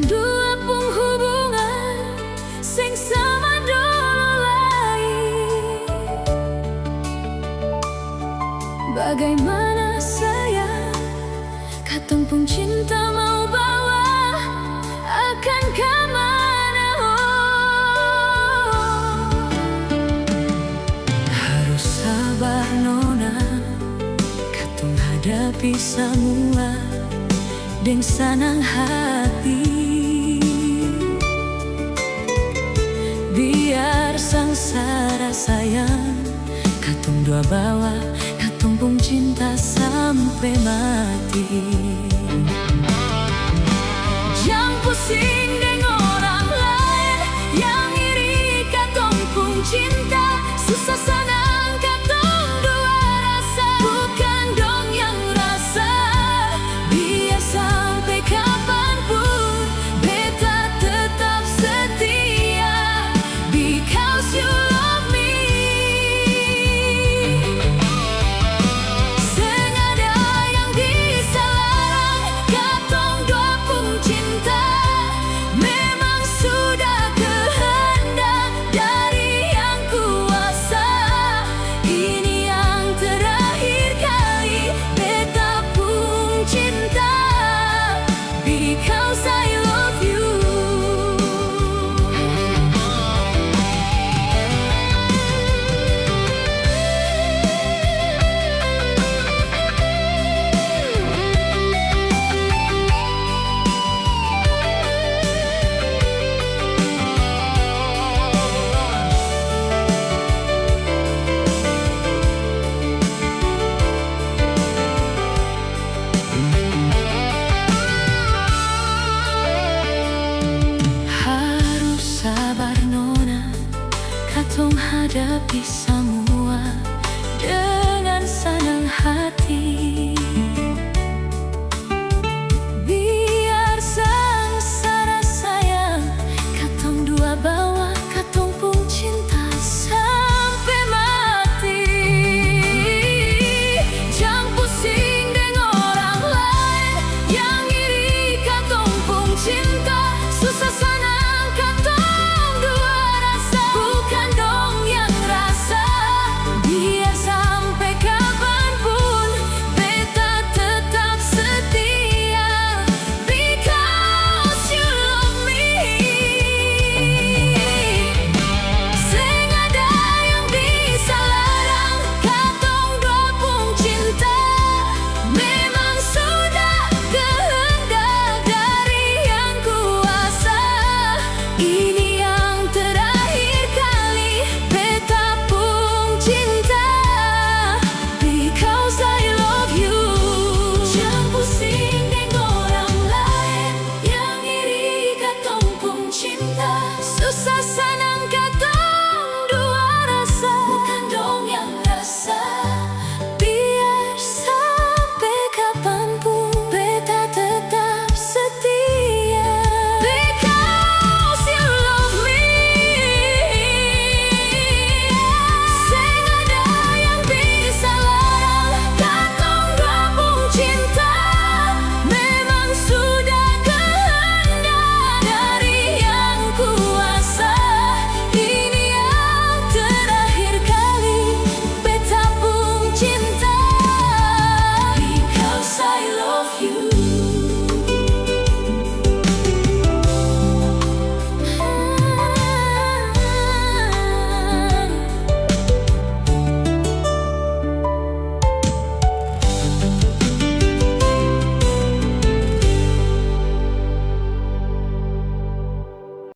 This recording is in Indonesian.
dua pun hubungan sing sama dulu lain. Bagaimana sayang, katong pun cinta mau bawa akan kemana? Harus sabar nona, katong hadapi semua dengan senang hati. Biar sengsara sayang, katong dua bawa, katong pun cinta sampai mati. Jangan pusing dengan orang lain yang iri katong pun cinta. Susah senang katong dua rasa, bukan dong yang rasa. Biar sampai kapanpun beta tetap setia, because you love me. Sengaja yang bisa larang, katong dua pun cinta. Memang sudah kehendak dari yang kuasa. Ini yang terakhir kali beta pun cinta, because I love you. Harus sabar nona, katong hadapi